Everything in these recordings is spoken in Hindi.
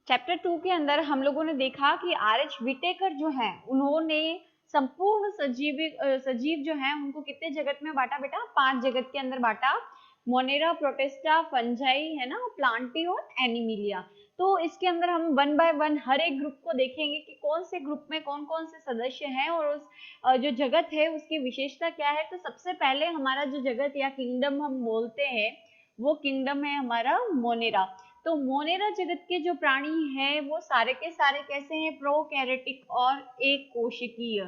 चैप्टर 2 के अंदर हम लोगों ने देखा कि आर.एच. विटेकर जो है उन्होंने संपूर्ण सजीव जो है उनको कितने जगत में बांटा बेटा? 5 जगत के अंदर बांटा। मोनेरा, प्रोटिस्टा, फंजाई है ना, प्लांटी और एनिमिलिया। तो इसके अंदर हम वन बाय वन हर एक ग्रुप को देखेंगे कि कौन से ग्रुप में कौन कौन से सदस्य हैं और उस जो जगत है उसकी विशेषता क्या है। तो सबसे पहले हमारा जो जगत या किंगडम हम बोलते हैं वो किंगडम है हमारा मोनेरा। तो मोनेरा जगत के जो प्राणी हैं वो सारे के सारे कैसे हैं? प्रोकैरियोटिक और एक कोशिकीय।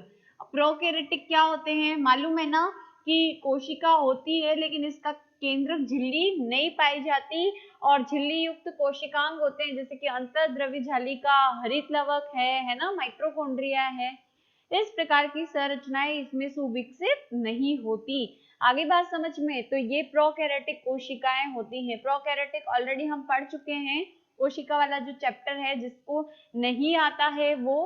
प्रोकैरियोटिक क्या होते हैं? मालूम है ना कि कोशिका होती है लेकिन इसका केंद्रक झिल्ली नहीं पाई जाती और झिल्ली युक्त कोशिकांग होते हैं जैसे कि अंतर्द्रव्य जालिका, हरित लवक है ना, माइटोकॉन्ड्रिया है। इस प्रकार की संरचनाएं इसमें सुविकसित नहीं होती। आगे बात समझ में? तो ये प्रोकैरियोटिक कोशिकाएं होती हैं। प्रोकैरियोटिक ऑलरेडी हम पढ़ चुके हैं, कोशिका वाला जो चैप्टर है, जिसको नहीं आता है वो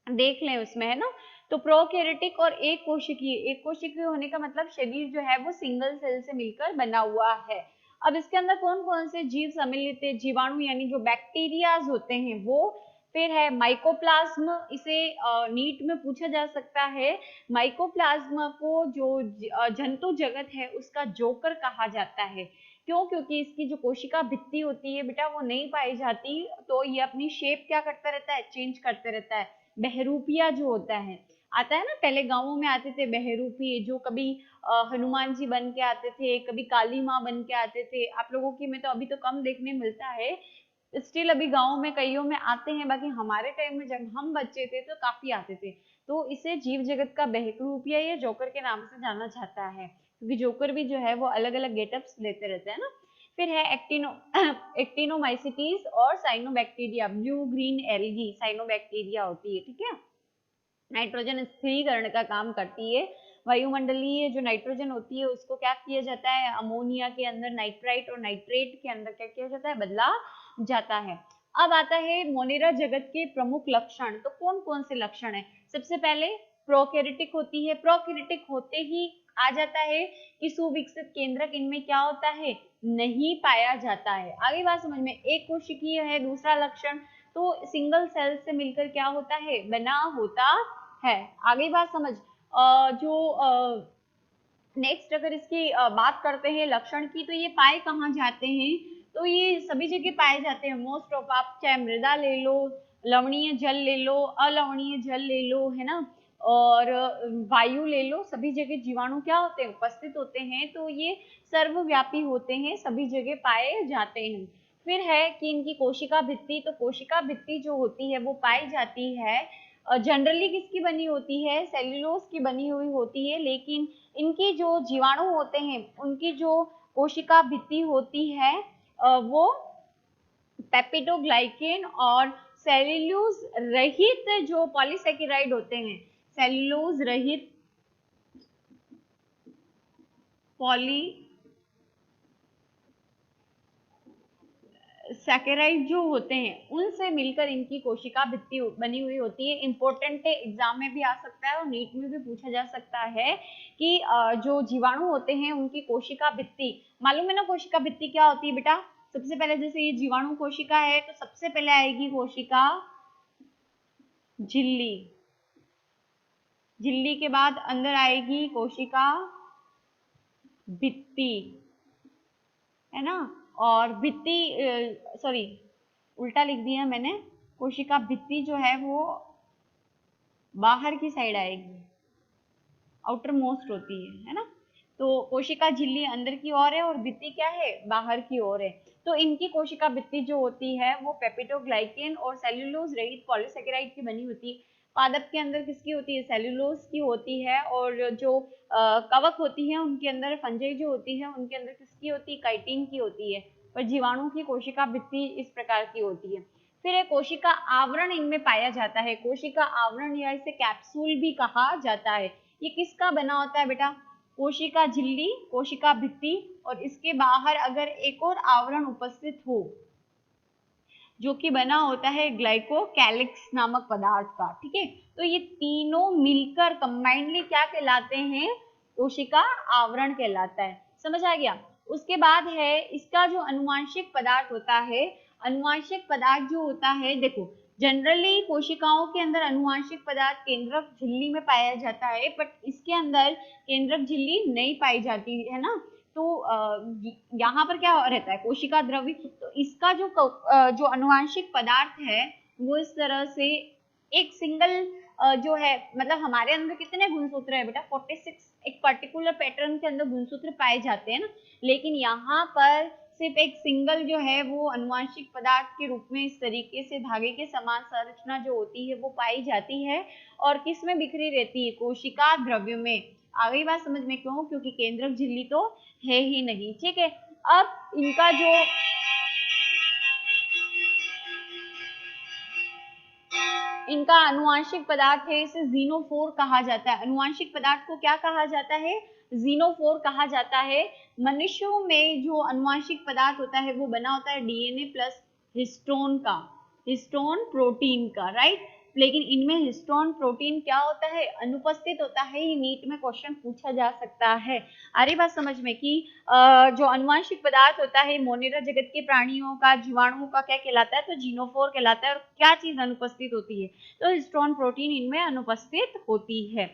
देख लें उसमें, है ना। तो प्रोकैरियोटिक और एक कोशिकीय होने का मतलब शरीर जो है वो सिंगल सेल से मिलकर बना हुआ है। अब इसके अंदर कौन कौन से जीव सम्मिलित है? जीवाणु यानी जो बैक्टीरियाज होते हैं वो। फिर है माइकोप्लाज्म, इसे नीट में पूछा जा सकता है। माइकोप्लाज्म को जो जंतु जगत है उसका जोकर कहा जाता है। क्यों? क्योंकि इसकी जो कोशिका भित्ति होती है बेटा वो नहीं पाई जाती, तो ये अपनी शेप क्या करता रहता है? चेंज करते रहता है। बहरूपिया जो होता है, आता है ना, पहले गांवों में आते थे बहरूपी, जो कभी हनुमान जी बन के आते थे, कभी काली माँ बन के आते थे। आप लोगों की में तो अभी तो कम देखने मिलता है, स्टिल अभी गाँव में कईयों में आते हैं, बाकी हमारे टाइम में जब हम बच्चे थे तो काफी आते थे। तो इसे जीव जगत का बहरूपिया या जोकर के नाम से जाना जाता है, क्योंकि जोकर भी जो है वो अलग अलग गेटअप्स लेते रहते हैं ना। फिर है एक्टिनोमाइसिटीज और cyanobacteria, blue green algae cyanobacteria होती है, ठीक है। नाइट्रोजन स्थिरीकरण का काम करती है। वायुमंडलीय जो नाइट्रोजन होती है उसको क्या किया जाता है? अमोनिया के अंदर नाइट्राइट और नाइट्रेट के अंदर क्या किया जाता है? बदला जाता है। अब आता है मोनेरा जगत के प्रमुख लक्षण। तो कौन कौन से लक्षण है? सबसे पहले प्रोकैरियोटिक होती है। प्रोकैरियोटिक होते ही आ जाता है कि सुविकसित केंद्रक इनमें क्या होता है? नहीं पाया जाता है। आगे बात समझ में? एक कोशिकीय है दूसरा लक्षण, तो सिंगल सेल से मिलकर क्या होता है? बना होता है। आगे बात समझ। जो नेक्स्ट अगर इसकी बात करते हैं लक्षण की, तो ये पाए कहाँ जाते हैं? तो ये सभी जगह पाए जाते हैं मोस्ट ऑफ। आप चाहे मृदा ले लो, लवणीय जल ले लो, अलवणीय जल ले लो, है ना, और वायु ले लो, सभी जगह जीवाणु क्या होते हैं? उपस्थित होते हैं। तो ये सर्वव्यापी होते हैं, सभी जगह पाए जाते हैं। फिर है कि इनकी कोशिका भित्ति। तो कोशिका भित्ति जो होती है वो पाई जाती है जनरली किसकी बनी होती है? सेल्यूलोज की बनी हुई होती है, लेकिन इनकी जो जीवाणु होते हैं उनकी जो कोशिका भित्ति होती है वो पेप्टिडोग्लाइकेन और सेल्यूलोज रहित जो पॉलीसेकेराइड होते हैं, सेल्यूलोज रहित सैकेराइड जो होते हैं उनसे मिलकर इनकी कोशिका भित्ति बनी हुई होती है। इंपॉर्टेंट है, एग्जाम में भी आ सकता है और नीट में भी पूछा जा सकता है कि जो जीवाणु होते हैं उनकी कोशिका भित्ति, मालूम है ना कोशिका भित्ति क्या होती है बेटा? सबसे पहले जैसे ये जीवाणु कोशिका है तो सबसे पहले आएगी कोशिका झिल्ली, झिल्ली के बाद अंदर आएगी कोशिका भित्ति, है ना। और भित्ति सॉरी उल्टा लिख दिया मैंने, कोशिका भित्ति जो है वो बाहर की साइड आएगी, आउटर मोस्ट होती है ना। तो कोशिका झिल्ली अंदर की ओर है और भित्ति क्या है? बाहर की ओर है। तो इनकी कोशिका भित्ति जो होती है वो पेप्टिडोग्लाइकेन और सेल्यूलोज रहित पॉलीसेकेराइड की बनी होती है। पादप के अंदर किसकी होती है? सेल्यूलोज की होती है। और जो कवक होती है उनके अंदर, फंजाई जो होती है उनके अंदर किसकी होती है? काइटिन की होती है। पर जीवाणु की कोशिका भित्ति इस प्रकार की होती है। फिर एक कोशिका आवरण इनमें पाया जाता है। कोशिका आवरण या इसे कैप्सूल भी कहा जाता है। ये किसका बना होता है बेटा? कोशिका झिल्ली, कोशिका भित्ति और इसके बाहर अगर एक और आवरण उपस्थित हो जो कि बना होता है ग्लाइकोकैलिक्स नामक पदार्थ का, ठीक है। तो ये तीनों मिलकर कंबाइंडली क्या कहलाते हैं? कोशिका आवरण कहलाता है। समझ आ गया? उसके बाद है इसका जो अनुवांशिक पदार्थ होता है, अनुवांशिक पदार्थ जो होता है, देखो जनरली कोशिकाओं के अंदर अनुवांशिक पदार्थ केंद्रक झिल्ली में पाया जाता है, बट इसके अंदर केंद्रक झिल्ली नहीं पाई जाती है ना। तो यहाँ पर क्या रहता है, कोशिका द्रव्य, तो इसका जो अनुवांशिक पदार्थ है वो इस तरह से एक सिंगल जो है, मतलब हमारे अंदर कितने गुणसूत्र है बेटा, 46 एक पर्टिकुलर पैटर्न के अंदर गुणसूत्र पाए जाते हैं ना, लेकिन यहाँ पर सिर्फ एक सिंगल जो है वो अनुवांशिक पदार्थ के रूप में इस तरीके से धागे के समान संरचना जो होती है वो पाई जाती है, और किस में बिखरी रहती है, कोशिका द्रव्य में। आ गई बात समझ में, क्यों, क्योंकि केंद्रक झिल्ली तो है ही नहीं। ठीक है, अब इनका जो इनका अनुवांशिक पदार्थ है इसे जीनोफोर कहा जाता है। अनुवांशिक पदार्थ को क्या कहा जाता है, जीनोफोर कहा जाता है। मनुष्यों में जो अनुवांशिक पदार्थ होता है वो बना होता है डीएनए प्लस हिस्टोन का, हिस्टोन प्रोटीन का, राइट। लेकिन इनमें हिस्टोन प्रोटीन क्या होता है, अनुपस्थित होता है। ये नीट में क्वेश्चन पूछा जा सकता है। आ रही बात समझ में कि जो अनुवांशिक पदार्थ होता है मोनेरा जगत के प्राणियों का, जीवाणुओं का क्या कहलाता है, तो जीनोफोर कहलाता है। और क्या चीज अनुपस्थित होती है, तो हिस्टोन प्रोटीन इनमें अनुपस्थित होती है।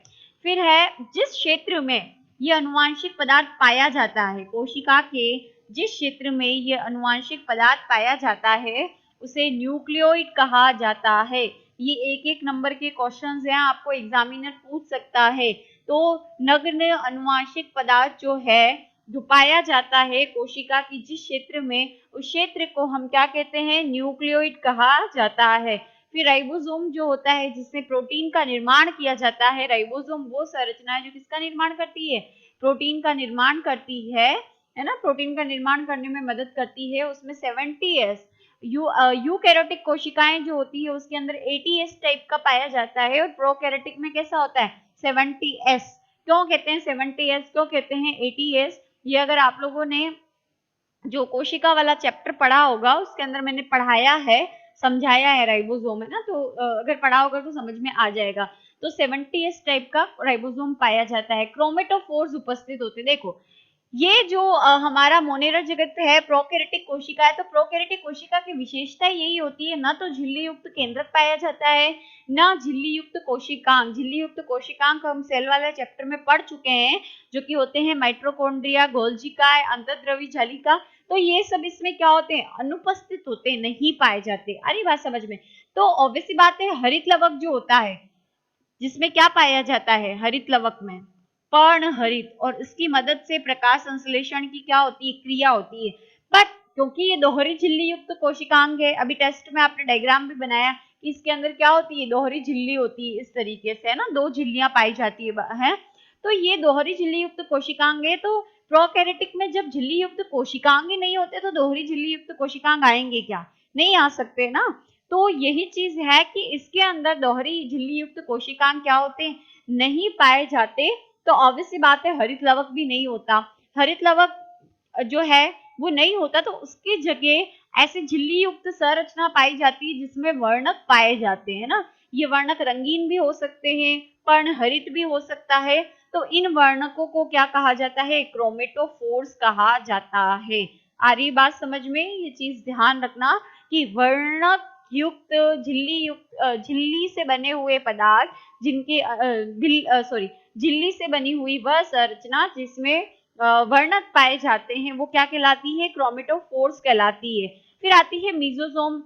फिर है जिस क्षेत्र में ये अनुवांशिक पदार्थ पाया जाता है, कोशिका के जिस क्षेत्र में ये अनुवांशिक पदार्थ पाया जाता है उसे न्यूक्लियोइड कहा जाता है। ये एक एक नंबर के क्वेश्चंस हैं, आपको एग्जामिनर पूछ सकता है। तो नग्न अनुवांशिक पदार्थ जो है जो पाया जाता है कोशिका की जिस क्षेत्र में, उस क्षेत्र को हम क्या कहते हैं, न्यूक्लियोइड कहा जाता है। फिर राइबोसोम जो होता है जिसमें प्रोटीन का निर्माण किया जाता है, राइबोसोम वो संरचना है जो किसका निर्माण करती है, प्रोटीन का निर्माण करती है ना, प्रोटीन का निर्माण करने में मदद करती है। उसमें 70S यूकैरियोटिक कोशिकाएं जो होती है उसके अंदर 80S टाइप का पाया जाता है, और प्रोकैरियोटिक में कैसा होता है 70S। क्यों कहते हैं 70S, क्यों कहते हैं 80S, ये अगर आप लोगों ने जो कोशिका वाला चैप्टर पढ़ा होगा उसके अंदर मैंने पढ़ाया है, समझाया है राइबोसोम है ना, तो अगर पढ़ा होगा तो समझ में आ जाएगा। तो 70S टाइप का राइबोसोम पाया जाता है। क्रोमेटोफोर्स उपस्थित होते, देखो ये जो हमारा मोनेरा जगत है प्रोकैरियोटिक कोशिका है, तो प्रोकैरियोटिक कोशिका की विशेषता यही होती है, ना तो झिल्ली युक्त केंद्रक पाया जाता है, ना झिल्ली युक्त कोशिकांग। झिल्ली युक्त कोशिकांग हम सेल वाले चैप्टर में पढ़ चुके हैं, जो कि होते हैं माइटोकॉन्ड्रिया, गोल्जिका, अंतर्द्रवी जालिका। तो ये सब इसमें क्या होते हैं, अनुपस्थित होते, नहीं पाए जाते। अरे बात समझ में। तो ऑब्वियसली बात है, हरित लवक जो होता है जिसमें क्या पाया जाता है, हरित लवक में पर्णहरित, और इसकी मदद से प्रकाश संश्लेषण की क्या होती है, क्रिया होती है। बट क्योंकि ये दोहरी झिल्ली युक्त कोशिकांग है, अभी टेस्ट में आपने डायग्राम भी बनाया कि इसके अंदर क्या होती है, दोहरी झिल्ली होती है, इस तरीके से है ना, दो झिल्लियां पाई जाती है। तो ये दोहरी झिल्ली युक्त कोशिकांग है। तो प्रोकैरियोटिक में जब झिल्ली युक्त कोशिकांग ही नहीं होते तो दोहरी झिल्ली युक्त कोशिकांग आएंगे क्या, नहीं आ सकते ना। तो यही चीज है कि इसके अंदर दोहरी झिल्ली युक्त कोशिकांग क्या होते, नहीं पाए जाते। तो ऑब्वियसली बात है हरित लवक भी नहीं होता। हरित लवक जो है वो नहीं होता, तो उसकी जगह ऐसी झिल्ली युक्त संरचना पाई जाती है जिसमें वर्णक पाए जाते हैं ना। ये वर्णक रंगीन भी हो सकते हैं, पर्णहरित भी हो सकता है। तो इन वर्णकों को क्या कहा जाता है, क्रोमेटोफोर्स कहा जाता है। आ रही बात समझ में, ये चीज ध्यान रखना कि वर्णक युक्त झिल्ली से बने हुए पदार्थ जिनके झिल्ली से बनी हुई वह संरचना जिसमें वर्णक पाए जाते हैं वो क्या कहलाती है, क्रोमेटोफोर्स कहलाती है। फिर आती है मीजोसोम।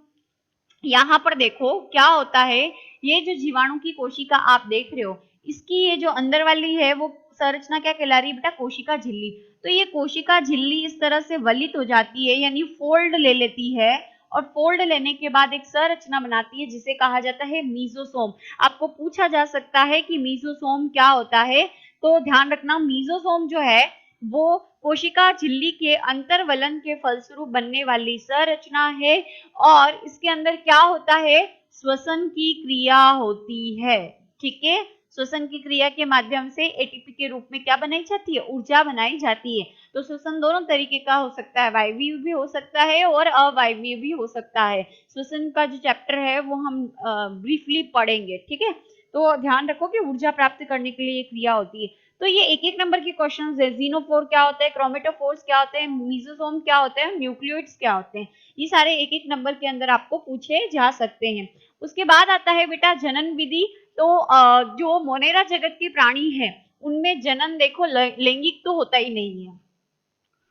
यहाँ पर देखो क्या होता है, ये जो जीवाणु की कोशिका आप देख रहे हो, इसकी ये जो अंदर वाली है वो संरचना क्या कहला रही है बेटा, कोशिका झिल्ली। तो ये कोशिका झिल्ली इस तरह से वलित हो जाती है, यानी फोल्ड ले लेती है, और फोल्ड लेने के बाद एक संरचना बनाती है जिसे कहा जाता है मीजोसोम। आपको पूछा जा सकता है कि मीजोसोम क्या होता है, तो ध्यान रखना मीजोसोम जो है वो कोशिका झिल्ली के अंतर्वलन के फलस्वरूप बनने वाली संरचना है, और इसके अंदर क्या होता है, श्वसन की क्रिया होती है। ठीक है, श्वसन की क्रिया के माध्यम से एटीपी के रूप में क्या बनाई जाती है, ऊर्जा बनाई जाती है। तो श्वसन दोनों तरीके का हो सकता है, वायवीय भी हो सकता है और अवायवीय भी हो सकता है। श्वसन का जो चैप्टर है वो हम ब्रीफली पढ़ेंगे। ठीक है, तो ध्यान रखो कि ऊर्जा प्राप्त करने के लिए क्रिया होती है। तो तो ये एक एक नंबर के क्वेश्चन है। जीनोफोर क्या होता है, क्रोमेटोफोर्स क्या होते हैं, मीजोसोम क्या होते हैं, न्यूक्लियोइड्स क्या होते हैं, ये सारे एक एक नंबर के अंदर आपको पूछे जा सकते हैं। उसके बाद आता है बेटा जनन विधि। तो जो मोनेरा जगत के प्राणी है उनमें जनन देखो लैंगिक तो होता ही नहीं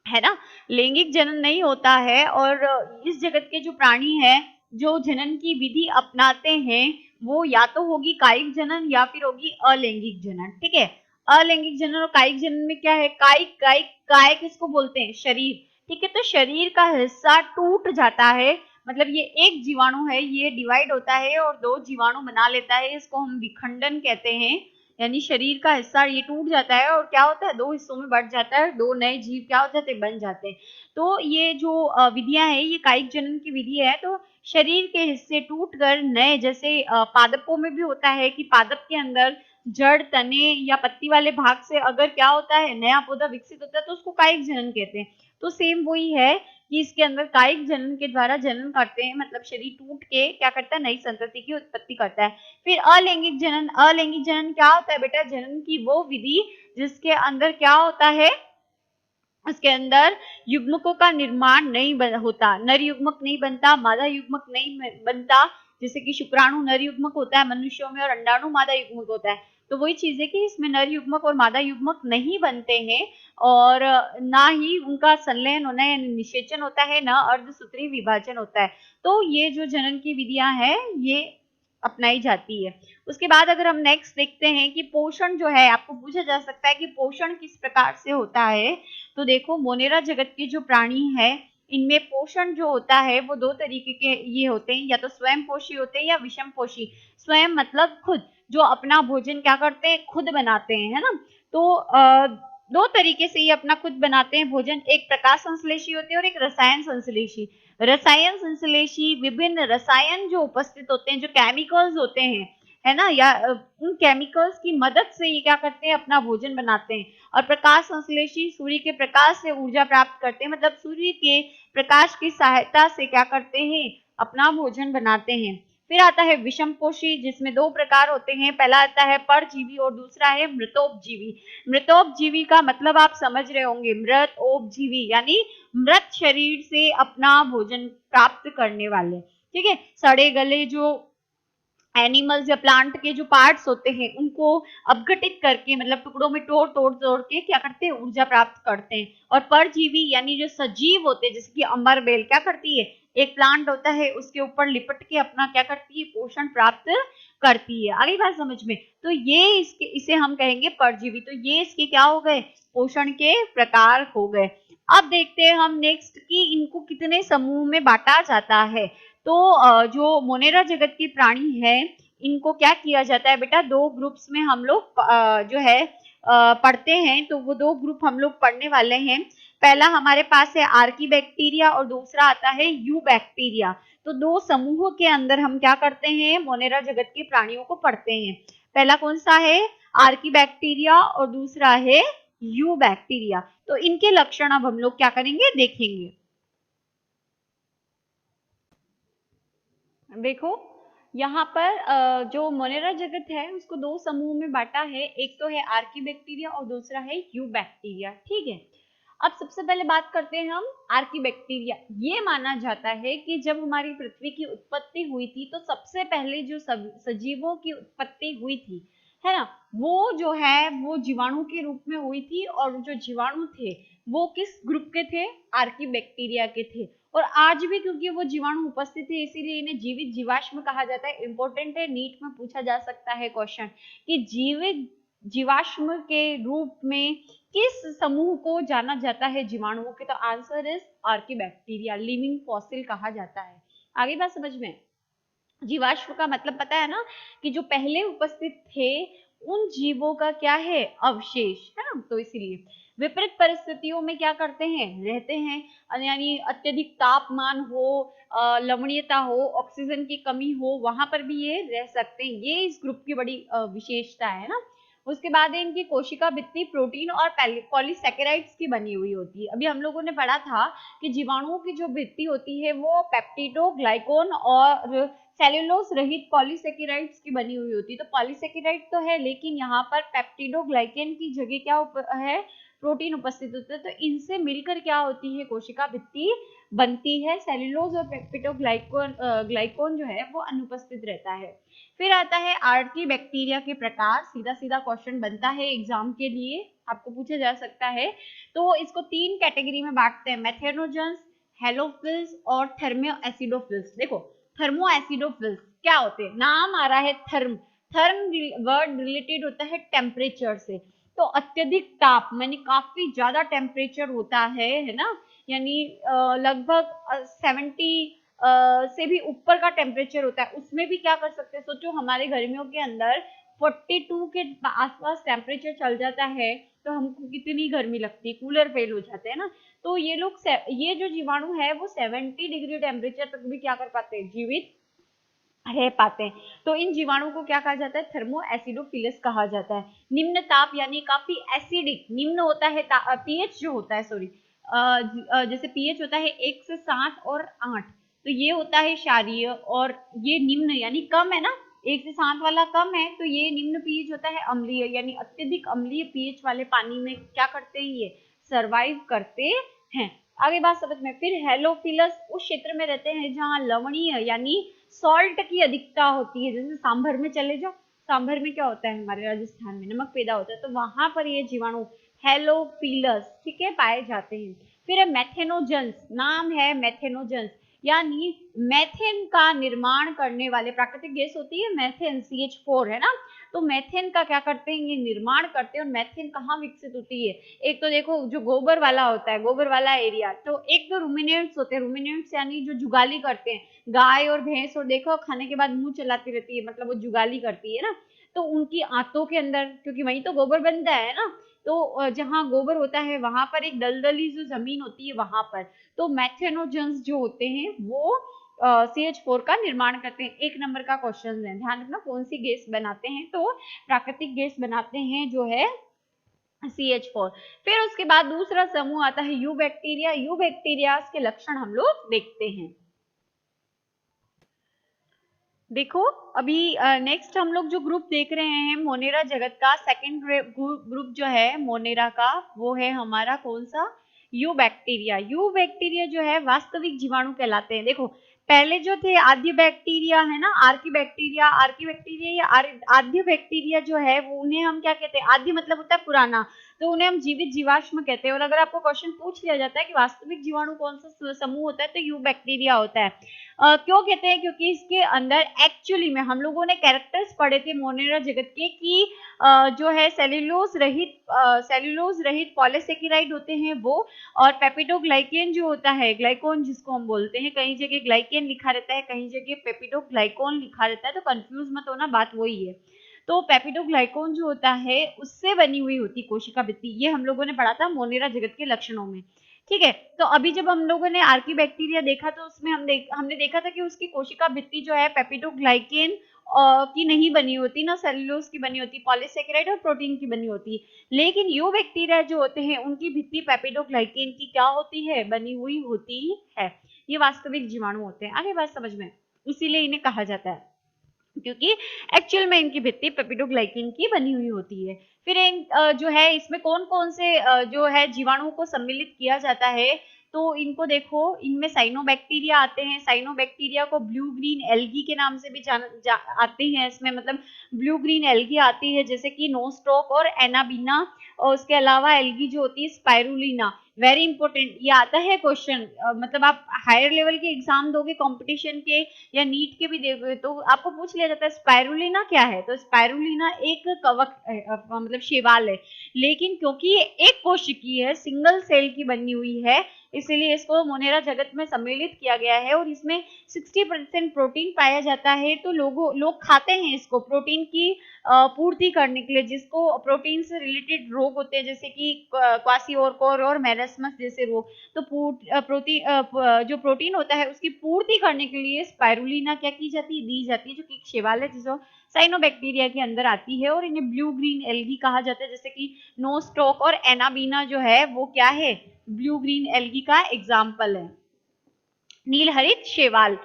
है ना, लैंगिक जनन नहीं होता है। और इस जगत के जो प्राणी है जो जनन की विधि अपनाते हैं वो या तो होगी कायिक जनन या फिर होगी अलैंगिक जनन। ठीक है, अलैंगिक जनन और कायिक जनन में क्या है, कायिक कायिक काय किसको बोलते हैं, शरीर। ठीक है, तो शरीर का हिस्सा टूट जाता है, मतलब ये एक जीवाणु है, ये डिवाइड होता है और दो जीवाणु बना लेता है, इसको हम विखंडन कहते हैं। यानी शरीर का हिस्सा ये टूट जाता है और क्या होता है, दो हिस्सों में बढ़ जाता है, दो नए जीव क्या हो जाते हैं, बन जाते हैं। तो ये जो विधियां है ये कायिक जनन की विधि है। तो शरीर के हिस्से टूट कर नए, जैसे पादपों में भी होता है कि पादप के अंदर जड़, तने या पत्ती वाले भाग से अगर क्या होता है, नया पौधा विकसित होता है तो उसको कायिक जनन कहते हैं। तो सेम वही है कि इसके अंदर कायिक जनन के द्वारा जनन करते हैं, मतलब शरीर टूट के क्या करता है, नई संतति की उत्पत्ति करता है। फिर अलैंगिक जनन, अलैंगिक जनन क्या होता है बेटा, जनन की वो विधि जिसके अंदर क्या होता है, उसके अंदर युग्मकों का निर्माण नहीं होता, नर युग्मक नहीं बनता, मादा युग्मक नहीं बनता। जैसे कि शुक्राणु नर युग्मक होता है मनुष्यों में और अंडाणु मादा युग्मक होता है। तो वही चीज है कि इसमें नर युग्मक और मादा युग्मक नहीं बनते हैं और ना ही उनका संलयन होना यानी निषेचन होता है, ना अर्धसूत्री विभाजन होता है। तो ये जो जनन की विधियां हैं ये अपनाई जाती है। उसके बाद अगर हम नेक्स्ट देखते हैं कि पोषण जो है, आपको पूछा जा सकता है कि पोषण किस प्रकार से होता है। तो देखो मोनेरा जगत के जो प्राणी है इनमें पोषण जो होता है वो दो तरीके के ये होते हैं, या तो स्वयं पोषी होते हैं या विषम पोषी। स्वयं मतलब खुद, जो अपना भोजन क्या करते हैं, खुद बनाते हैं, है ना। तो दो तरीके से ये अपना खुद बनाते हैं भोजन, एक प्रकाश संश्लेषी होते हैं और एक रसायन संश्लेषी। रसायन संश्लेषी विभिन्न रसायन जो उपस्थित होते हैं, जो केमिकल्स होते हैं, है ना, या उन केमिकल्स की मदद से ये क्या करते हैं, अपना भोजन बनाते हैं। और प्रकाश संश्लेषी सूर्य के प्रकाश से ऊर्जा प्राप्त करते हैं, मतलब सूर्य के प्रकाश की सहायता से क्या करते हैं, अपना भोजन बनाते हैं। फिर आता है विषमपोषी जिसमें दो प्रकार होते हैं, पहला आता है परजीवी और दूसरा है मृतोपजीवी। मृतोपजीवी का मतलब आप समझ रहे होंगे, मृत ओपजीवी यानी मृत शरीर से अपना भोजन प्राप्त करने वाले। ठीक है, सड़े गले जो एनिमल्स या प्लांट के जो पार्ट्स होते हैं उनको अपघटित करके, मतलब टुकड़ों में तोड़ के क्या करते हैं, ऊर्जा प्राप्त करते हैं। और परजीवी यानी जो सजीव होते हैं, जैसे कि अमर बेल क्या करती है, एक प्लांट होता है उसके ऊपर लिपट के अपना क्या करती है, पोषण प्राप्त करती है। अगली बात समझ में, तो ये इसे हम कहेंगे परजीवी। तो ये इसके क्या हो गए, पोषण के प्रकार हो गए। अब देखते हैं हम नेक्स्ट कि इनको कितने समूह में बांटा जाता है। तो जो मोनेरा जगत के प्राणी है इनको क्या किया जाता है बेटा, दो ग्रुप्स में हम लोग जो है पढ़ते हैं। तो वो दो ग्रुप हम लोग पढ़ने वाले हैं। पहला हमारे पास है आर्की बैक्टीरिया और दूसरा आता है यू बैक्टीरिया। तो दो समूहों के अंदर हम क्या करते हैं, मोनेरा जगत के प्राणियों को पढ़ते हैं। पहला कौन सा है, आर्की बैक्टीरिया और दूसरा है यू बैक्टीरिया। तो इनके लक्षण अब हम लोग क्या करेंगे, देखेंगे। देखो यहाँ पर जो मोनेरा जगत है उसको दो समूह में बांटा है, एक तो है आर्की बैक्टीरिया और दूसरा है यू बैक्टीरिया। ठीक है, अब सबसे पहले बात करते हैं हम आर्की बैक्टीरिया। ये माना जाता है कि जब हमारी पृथ्वी की उत्पत्ति हुई थी तो सबसे पहले जो सजीवों की उत्पत्ति हुई थी, है ना, वो जो है वो जीवाणु के रूप में हुई थी। और जो जीवाणु थे वो किस ग्रुप के थे, आर्की बैक्टीरिया के थे। और आज भी क्योंकि वो जीवाणु उपस्थित है इसीलिए इन्हें जीवित जीवाश्म कहा जाता है। इंपॉर्टेंट है, नीट में पूछा जा सकता है क्वेश्चन कि जीवित जीवाश्म के रूप में किस समूह को जाना जाता है जीवाणुओं के। तो answer is Archie bacteria, living fossil कहा जाता है। आगे बात समझ में, जीवाश्म का मतलब पता है ना कि जो पहले उपस्थित थे उन जीवों का क्या है, अवशेष, है ना। तो इसीलिए विपरीत परिस्थितियों में क्या करते हैं, रहते हैं, यानी अत्यधिक तापमान हो, लवणीयता हो, ऑक्सीजन की कमी हो, वहां पर भी ये रह सकते हैं। ये इस ग्रुप की बड़ी विशेषता है ना। उसके बाद है इनकी कोशिका भित्ति प्रोटीन और पॉलीसेकेराइड्स की बनी हुई होती है। अभी हम लोगों ने पढ़ा था कि जीवाणुओं की जो भित्ति होती है वो पेप्टिडोग्लाइकोन और सेल्यूलोज रहित पॉलीसेकेराइड्स की बनी हुई होती है। तो पॉलीसेकेराइड तो है, लेकिन यहाँ पर पेप्टिडोग्लाइकेन की जगह क्या है, प्रोटीन उपस्थित होता है। तो इनसे मिलकर क्या होती है, कोशिका भित्ति बनती है। सेल्यूलोज और पेप्टिडोग्लाइकोन ग्लाइकोन जो है वो अनुपस्थित रहता है। फिर आता है आर्की बैक्टीरिया के प्रकार। सीधा सीधा क्वेश्चन बनता है एग्जाम के लिए, आपको पूछा जा सकता है। तो इसको 3 कैटेगरी में बांटते हैं, मेथेनोजेंस, हेलोफिल्स और थर्मोएसिडोफिल्स। देखो थर्मोएसिडोफिल्स क्या होते हैं, नाम आ रहा है थर्म, थर्म वर्ड रिलेटेड होता है टेम्परेचर से। तो अत्यधिक ताप यानी काफी ज्यादा टेम्परेचर होता है ना, यानी लगभग 70 से भी ऊपर का टेम्परेचर होता है, उसमें भी क्या कर सकते हैं, सोचो हमारे गर्मियों के अंदर 42 के आसपास टेम्परेचर चल जाता है तो हमको कितनी गर्मी लगती है, कूलर फेल हो जाते हैं ना। तो ये लोग, ये जो जीवाणु है वो 70 डिग्री टेम्परेचर तक भी क्या कर पाते हैं, जीवित रह पाते हैं। तो इन जीवाणु को क्या कहा जाता है, थर्मोएसिडोफिलस कहा जाता है। निम्न ताप यानी काफी एसिडिक, निम्न होता है पीएच जो होता है, सॉरी जैसे पीएच होता है 1 से 7 और 8, तो ये होता है क्षारीय, और ये निम्न यानी कम है ना, 1 से 7 वाला कम है, तो ये निम्न पीएच होता है अम्लीय, यानी अत्यधिक अम्लीय पीएच वाले पानी में क्या करते हैं, ये सर्वाइव करते हैं। आगे बात समझ में। फिर हेलोफिलस उस क्षेत्र में रहते हैं जहां लवणीय यानी सॉल्ट की अधिकता होती है। जैसे सांभर में चले जाओ, सांभर में क्या होता है, हमारे राजस्थान में नमक पैदा होता है, तो वहां पर ये जीवाणु हेलोफिलस, ठीक है, पाए जाते हैं। फिर है मेथेनोजेंस, नाम है मेथेनोजेंस, यानी मेथेन का निर्माण करने वाले, प्राकृतिक गैस होती है मेथेन CH4 है ना, तो मेथेन का क्या करते हैं, ये निर्माण करते हैं। और मेथेन कहाँ विकसित होती है, एक तो देखो जो गोबर वाला होता है, गोबर वाला एरिया, तो एक तो रूमिनेंट्स होते हैं, रूमिनेंट्स यानी जो जुगाली करते हैं, गाय और भैंस, और देखो खाने के बाद मुंह चलाती रहती है, मतलब वो जुगाली करती है ना, तो उनकी आंतों के अंदर, क्योंकि वहीं तो गोबर बनता है ना, तो जहां गोबर होता है वहां पर एक दलदली जो जमीन होती है वहां पर, तो मेथेनोजेंस जो होते हैं वो CH4 का निर्माण करते हैं। 1 नंबर का क्वेश्चन है, ध्यान रखना कौन सी गैस बनाते हैं, तो प्राकृतिक गैस बनाते हैं जो है CH4। फिर उसके बाद दूसरा समूह आता है यू बैक्टीरिया। यू बैक्टीरिया के लक्षण हम लोग देखते हैं। देखो अभी नेक्स्ट हम लोग जो ग्रुप देख रहे हैं मोनेरा जगत का, सेकंड ग्रुप जो है मोनेरा का, वो है हमारा कौन सा, यू बैक्टीरिया। यू बैक्टीरिया जो है वास्तविक जीवाणु कहलाते हैं। देखो पहले जो थे आद्य बैक्टीरिया है ना, आर्की बैक्टीरिया, या आद्य बैक्टीरिया जो है वो, उन्हें हम क्या कहते हैं, आद्य मतलब होता है पुराना, तो उन्हें हम जीवित जीवाश्म कहते हैं। और अगर आपको क्वेश्चन पूछ लिया जाता है कि वास्तविक जीवाणु कौन सा समूह होता है, तो यू बैक्टीरिया होता है। क्यों कहते हैं, क्योंकि इसके अंदर एक्चुअली में हम लोगों ने कैरेक्टर्स पढ़े थे मोनेरा जगत के कि जो है सेल्यूलोज रहित पॉलीसेकेराइड होते हैं वो, और पेप्टिडोग्लाइकेन जो होता है, ग्लाइकोन जिसको हम बोलते हैं, कहीं जगह ग्लाइकेन लिखा रहता है, कहीं जगह पेप्टिडोग्लाइकोन लिखा रहता है, तो कंफ्यूज मत होना, बात वही है। तो पेप्टिडोग्लाइकोन जो होता है उससे बनी हुई होती कोशिका भित्ति, ये हम लोगों ने पढ़ा था मोनेरा जगत के लक्षणों में, ठीक है। तो अभी जब हम लोगों ने आर्की बैक्टीरिया देखा तो उसमें हमने देखा था कि उसकी कोशिका भित्ति जो है पेप्टिडोग्लाइकेन की नहीं बनी होती, ना सेल्यूलोज की बनी होती, पॉलीसेकेराइड और प्रोटीन की बनी होती। लेकिन यू बैक्टीरिया जो होते हैं उनकी भित्ति पेप्टिडोग्लाइकेन की क्या होती है, बनी हुई होती है। ये वास्तविक जीवाणु होते हैं। आगे बात समझ में, इसीलिए इन्हें कहा जाता है क्योंकि एक्चुअल में इनकी भित्ति पेप्टिडोग्लाइकेन की बनी हुई होती है। फिर जो है इसमें कौन कौन से जो है जीवाणुओं को सम्मिलित किया जाता है, तो इनको देखो, इनमें साइनोबैक्टीरिया आते हैं। साइनोबैक्टीरिया को ब्लू ग्रीन एल्गी के नाम से भी आती हैं इसमें, मतलब ब्लू ग्रीन एल्गी आती है, जैसे कि नोस्टॉक और एनाबीना, और उसके अलावा एल्गी जो होती है स्पाइरुलिना। वेरी इंपॉर्टेंट, ये आता है क्वेश्चन, मतलब आप हायर लेवल के एग्जाम दोगे कंपटीशन के या नीट के भी दोगे तो आपको पूछ लिया जाता है स्पाइरुलिना क्या है, तो स्पाइरुलिना एक कवक मतलब शैवाल है, लेकिन क्योंकि ये एक कोशिकीय है, सिंगल सेल की बनी हुई है, इसीलिए इसको मोनेरा जगत में सम्मिलित किया गया है। और इसमें 60% प्रोटीन पाया जाता है, तो लोग खाते हैं इसको, प्रोटीन की पूर्ति करने के लिए, जिसको प्रोटीन से रिलेटेड रोग होते हैं जैसे कि क्वासिओरकोर और मेरेस्मस जैसे रोग, तो जो प्रोटीन होता है उसकी पूर्ति करने के लिए स्पाइरुलिना क्या की जाती है, दी जाती है, जो कि शैवाल है जिसको साइनोबैक्टीरिया के अंदर आती है, और इन्हें ब्लू ग्रीन एल्गी कहा जाता है, जैसे कि नोस्टॉक और एनाबीना जो है वो क्या है, ब्लू ग्रीन एल्गी का एग्जाम्पल है। नील हरित शैवाल,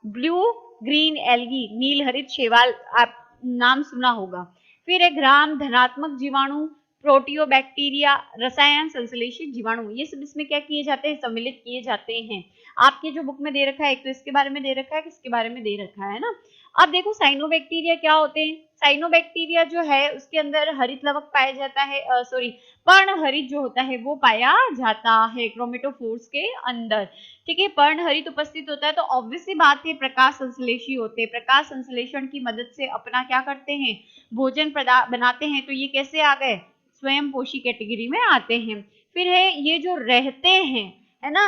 ब्लू ग्रीन एल्गी, नील हरित शैवाल, आप नाम सुना होगा। फिर है ग्राम धनात्मक जीवाणु, प्रोटियोबैक्टीरिया, रसायन संश्लेषित जीवाणु, ये सब इसमें क्या किए जाते हैं, सम्मिलित किए जाते हैं। आपके जो बुक में दे रखा है, एक तो इसके बारे में दे रखा है, किसके बारे में दे रखा है ना। अब देखो साइनोबैक्टीरिया क्या होते हैं। साइनोबैक्टीरिया जो है उसके अंदर हरित लवक पाया जाता है, सॉरी पर्णहरित जो होता है वो पाया जाता है क्रोमेटोफोर्स के अंदर। ठीक है, पर्णहरित उपस्थित होता है तो ऑब्वियस सी बात है प्रकाश संश्लेषी होते हैं, प्रकाश संश्लेषण की मदद से अपना क्या करते हैं, भोजन बनाते हैं। तो ये कैसे आ गए, स्वयं पोषी कैटेगरी में आते हैं। फिर है ये जो रहते हैं, है ना,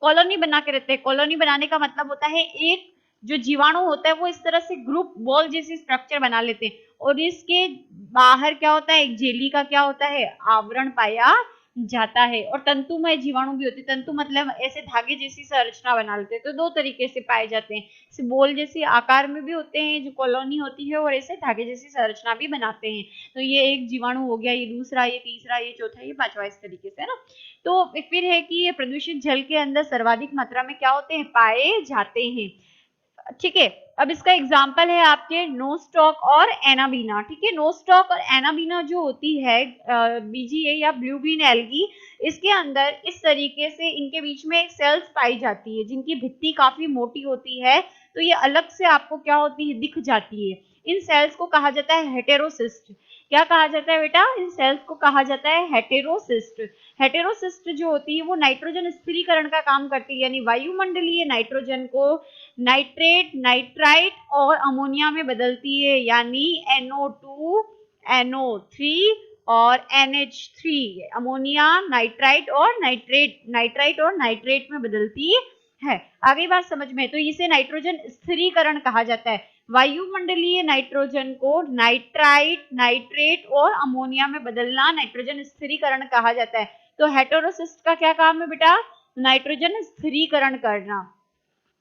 कॉलोनी बना के रहते हैं। कॉलोनी बनाने का मतलब होता है एक जो जीवाणु होता है वो इस तरह से ग्रुप बॉल जैसी स्ट्रक्चर बना लेते हैं, और इसके बाहर क्या होता है, एक जेली का क्या होता है, आवरण पाया जाता है। और तंतुमय जीवाणु भी होते हैं, तंतु मतलब ऐसे धागे जैसी संरचना बना लेते हैं। तो दो तरीके से पाए जाते हैं, बॉल जैसी आकार में भी होते हैं जो कॉलोनी होती है, और ऐसे धागे जैसी संरचना भी बनाते हैं। तो ये एक जीवाणु हो गया, ये दूसरा, ये तीसरा, ये चौथा, ये पांचवा, इस तरीके से ना। तो फिर है कि ये प्रदूषित जल के अंदर सर्वाधिक मात्रा में क्या होते हैं, पाए जाते हैं। ठीक है, अब इसका एग्जाम्पल है आपके नोस्टॉक और एनाबीना। ठीक है, नोस्टॉक और एनाबीना जो होती है बीजीए या ब्लू ग्रीन एल्गी, इसके अंदर इस तरीके से इनके बीच में सेल्स पाई जाती है जिनकी भित्ति काफी मोटी होती है। तो ये अलग से आपको क्या होती है, दिख जाती है। इन सेल्स को कहा जाता है हेटेरोसिस्ट। क्या कहा जाता है बेटा, इन सेल्स को कहा जाता है हेटेरोसिस्ट। हेटेरोसिस्ट जो होती है वो नाइट्रोजन स्थिरीकरण का काम करती है, यानी वायुमंडलीय नाइट्रोजन को नाइट्रेट, नाइट्राइट और अमोनिया में बदलती है, यानी NO2, NO3 और NH3, अमोनिया, नाइट्राइट और नाइट्राइट और नाइट्रेट में बदलती है। आगे बात समझ में, तो इसे नाइट्रोजन स्थिरीकरण कहा जाता है। वायुमंडलीय नाइट्रोजन को नाइट्राइट, नाइट्रेट और अमोनिया में बदलना नाइट्रोजन स्थिरीकरण कहा जाता है। तो हेटेरोसिस्ट का क्या काम है बेटा, नाइट्रोजन स्थिरीकरण करना।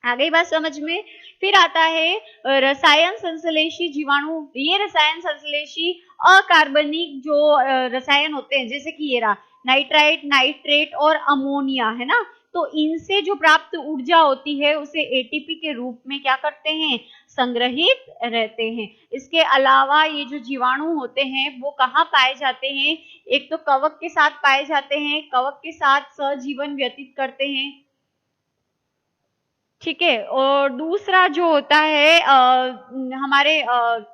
आ गई बात समझ में। फिर आता है रसायन संश्लेषी जीवाणु। ये रसायन संश्लेषी अकार्बनिक जो रसायन होते हैं, जैसे कि ये रहा नाइट्राइट, नाइट्रेट और अमोनिया, है ना। तो इनसे जो प्राप्त ऊर्जा होती है उसे एटीपी के रूप में क्या करते हैं, संग्रहित रहते हैं। इसके अलावा ये जो जीवाणु होते हैं वो कहाँ पाए जाते हैं, एक तो कवक के साथ पाए जाते हैं, कवक के साथ सहजीवन व्यतीत करते हैं। ठीक है, और दूसरा जो होता है हमारे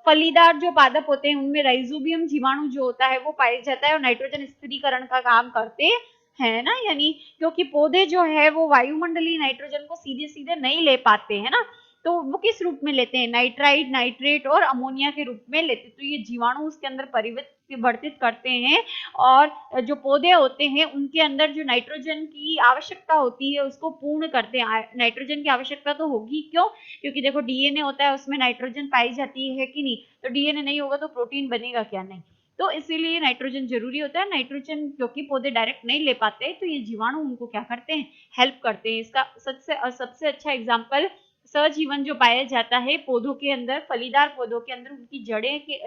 फलीदार जो पादप होते हैं उनमें राइजोबियम जीवाणु जो होता है वो पाया जाता है और नाइट्रोजन स्थिरीकरण का काम करते हैं ना। यानी क्योंकि पौधे जो है वो वायुमंडलीय नाइट्रोजन को सीधे सीधे नहीं ले पाते हैं ना, तो वो किस रूप में लेते हैं, नाइट्राइट, नाइट्रेट और अमोनिया के रूप में लेते हैं। तो ये जीवाणु उसके अंदर परिवर्तित करते हैं, और जो पौधे होते हैं उनके अंदर जो नाइट्रोजन की आवश्यकता होती है उसको पूर्ण करते हैं। नाइट्रोजन की आवश्यकता तो होगी, क्यों, क्योंकि देखो डीएनए होता है उसमें नाइट्रोजन पाई जाती है कि नहीं, तो डीएनए नहीं होगा तो प्रोटीन बनेगा क्या, नहीं। तो इसीलिए नाइट्रोजन जरूरी होता है। नाइट्रोजन क्योंकि पौधे डायरेक्ट नहीं ले पाते, तो ये जीवाणु उनको क्या करते हैं, हेल्प करते हैं। इसका सबसे अच्छा एग्जाम्पल सहजीवन जो पाया जाता है पौधों के अंदर, फलीदार पौधों के अंदर, उनकी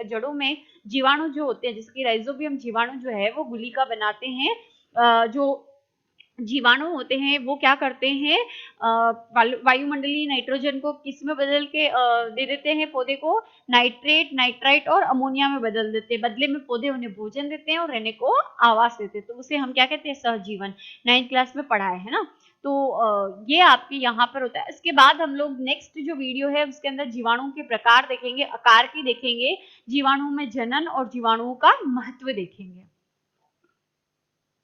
जड़ों में जीवाणु जो होते हैं, जैसे कि राइजोबियम जीवाणु जो है वो गुलिका बनाते हैं। जो जीवाणु होते हैं वो क्या करते हैं, वायुमंडलीय नाइट्रोजन को किस में बदल के दे देते हैं, पौधे को नाइट्रेट, नाइट्राइट और अमोनिया में बदल देते हैं। बदले में पौधे उन्हें भोजन देते हैं और रहने को आवास देते हैं। तो उसे हम क्या कहते हैं, सहजीवन। 9th क्लास में पढ़ा है ना। तो ये आपके यहाँ पर होता है। इसके बाद हम लोग नेक्स्ट जो वीडियो है उसके अंदर जीवाणु के प्रकार देखेंगे, आकार की देखेंगे, जीवाणु में जनन और जीवाणुओं का महत्व देखेंगे।